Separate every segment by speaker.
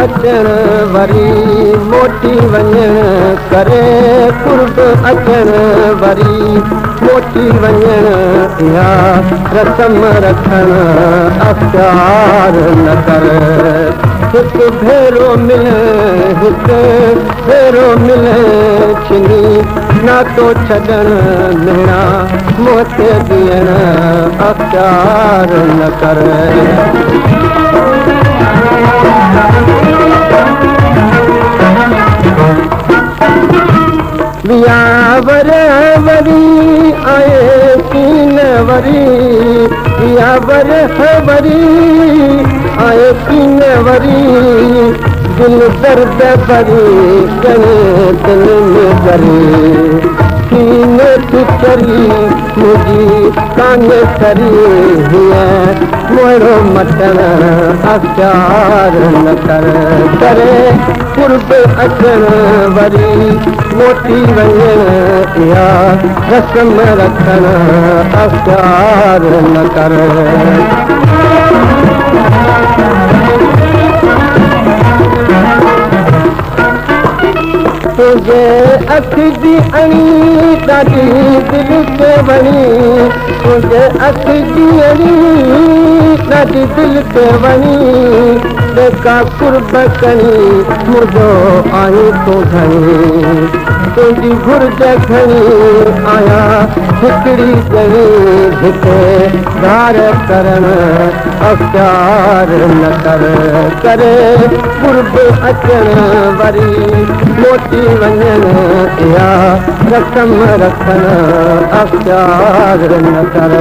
Speaker 1: अचण वरी मोटी वञण करे कुर्ब अचण वरी मोटी वञण इहा रसम रखण अख़्तियार न कर हिकु भेरो मिले हिकु भेरो मिले छिनी नातो छॾण मेरा मोते ॾियण अख़्तियार न कर वियावर वरी आए कीन वरी वियावर वरी आए कीन वरी दिल दर्द भरी करे दिल में करे कीन थी चरी मुझी काने सरी हीअ मोरो मटण अख़्तियार न कर करे कुर्ब अचण वरी मोटी वञण इहा रस्म रखण अख़्तियार न कर तुझे अख जी अणी ॾाढी दिल खे वणी तुझे अख जी अणी ॾाढी दिल खे वणी जेका कुर्ब कणी मुंहिंजो आई तूं घणी तुंहिंजी घुर्ज खणी आया हिकिड़ी ॼणी जिते धार करण अख़्तियार न कर करे कुर्ब अचण वरी मोटी वञण इहा रसम रखण अख़्तियार न कर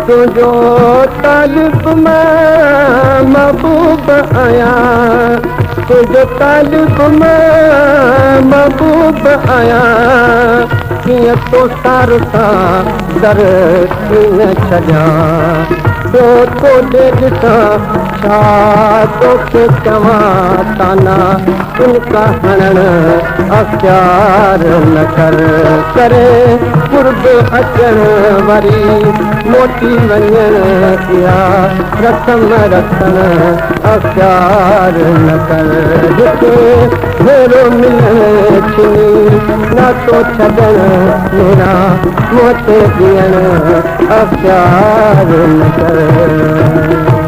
Speaker 1: तुंहिंजो तालिब मां महबूब आहियां तुंहिंजो तालिब मां महबूब आहियां कीअं तो सार सां दर कीअं छॾियां तो तोॾे ॾिसां छा तोखे चवां ताना तुनका हणण अख़्तियार न कर करे कुर्ब अचण वरी मोटी वञण इहा रसम रखण अख़्तियार न कर हिकु भेरो मिलण छिनी नातो छॾण मेरा मोते ॾियण अख़्तियार न कर